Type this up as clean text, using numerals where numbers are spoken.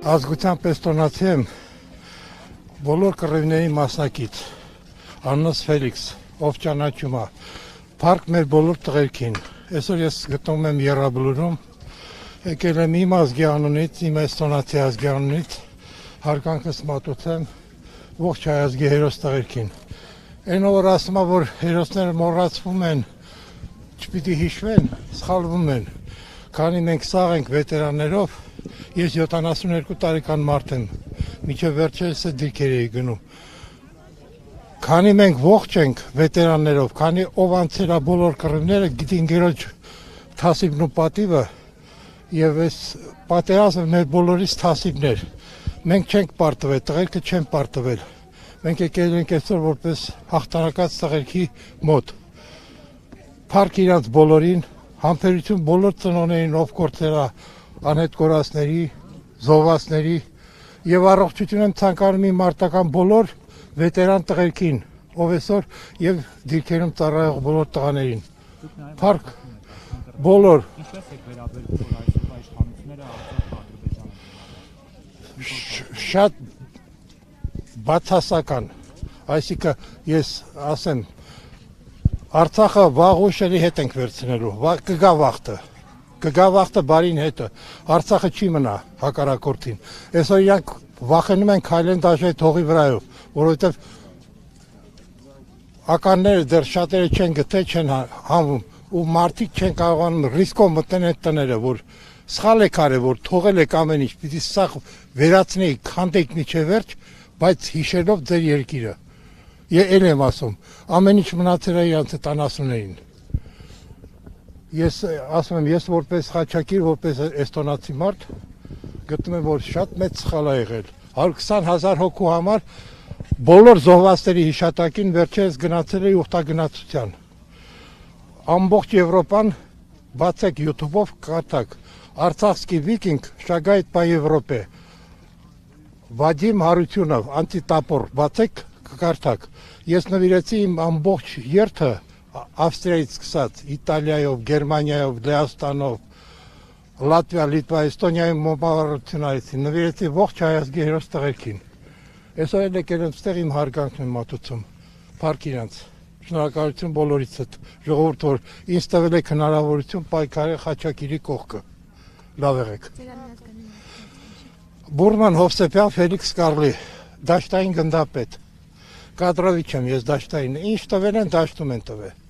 ազգությամբ էստոնացի եմ, բոլոր կռիվների մասնակից, անունս Ֆելիքս, ով ճանաչում է, փառք մեր բոլոր տղերքին, այսօր ես գտնվում եմ Եռաբլուրում, եկել եմ իմ ազգի անունից, իմ էստոնացի ազգի անունից, հարկանքս մատուցեմ ողջ հայ ազգի հերոս տղերքին, այն որ ասում է, որ հերոսները մոռացվում են, չպիտի հիշվեն, սխալվում են, քանի մենք սաղ ենք վետերաններով, ես 72 տարեկան մարդ եմ, մինչև վերջերս է դիրքեր էի գնում, քանի մենք ողջ ենք վետերաններով, քանի ով անցել է բոլոր կռիվները, գիտի ընկերոջ թասիբն ու պատիվը, եւ այս պատերազմը մեր բոլորիս թասիբներ, մենք չենք պարտվել, տղերքը չեն պարտվել, մենք եկել ենք այսօր որպես հաղթանակած տղերքի մոտ, փառք իրանց բոլորին, համբերություն բոլոր ծնողներին, ով գործել է անհետ կորածների, զոհվածների եւ առողջություն եմ ցանկանում իմ մարտական բոլոր վետերան տղերքին, ով այսօր եւ դիրքերում ծառայող բոլոր տղաներին։ Փառք բոլոր։ Ինչպես եք վերաբերվում, որ այսօրվա իշխանությունները շատ բացասական, այսինքն ես ասեմ Արցախը վաղ ուշերի հետ ենք վերցնելու, կգա վաղտը բարին հետը, Արցախը չի մնա հակառակորդին, այսօր իրանք վախենում են քայլեն դաշտ հողի վրայով, որովհետև ականները դեռ շատերը չեն գտել, չեն հանվում, ու մարդիկ չեն կարողանում ռիսկով մտնեն այդ տները, որ սխալ եք արել, որ թողել եք ամեն ինչ, պիտի սա վերացնեիք, քանդեիք մինչև վերջ, բայց հիշելով ձեր երկիրը։ Էլ եմ ասում, ամեն ինչ մնացել է իրանց այդ անասուններին։ Ես ասում եմ, ես որպես Խաչակիր, որպես էստոնացի մարդ, գտնում եմ, որ շատ մեծ սխալ է եղել։ 120,000 հոգու համար բոլոր զոհվածների հիշատակին վերջերս գնացել է ուխտագնացության։ Ամբողջ Եվրոպան բացեք YouTube-ով կարդաք։ Արցախский վիկինգ շագայթ по Европе։ Վադիմ Հարությունով, անտիտապոր, բացեք կկարդաք, ես նվիրեցի իմ ամբողջ երթը Ավստրիայից սկսած, Իտալիայով, Գերմանիայով, Լեհաստանով, Լատվիա, Լիտվա, Էստոնիայում մոմավառությունից, նվիրեցի ողջ հայ ազգի հերոս տղերքին։ Այսօր էլ եկել եմ ստեղ իմ հարգանքն եմ մատուցում, փառք իրանց, շնորհակալություն բոլորիցդ, ժողովուրդ, որ ինձ տվել եք հնարավորություն պայքարել Խաչակիրի կողքը, լավ եղեք։ Բուրման Հովսեփյան Ֆելիքս Կարլի, դաշտային գնդապետ, կադրովիչ եմ ես դաշտային, ինչ տվել են, դաշտում են տվել։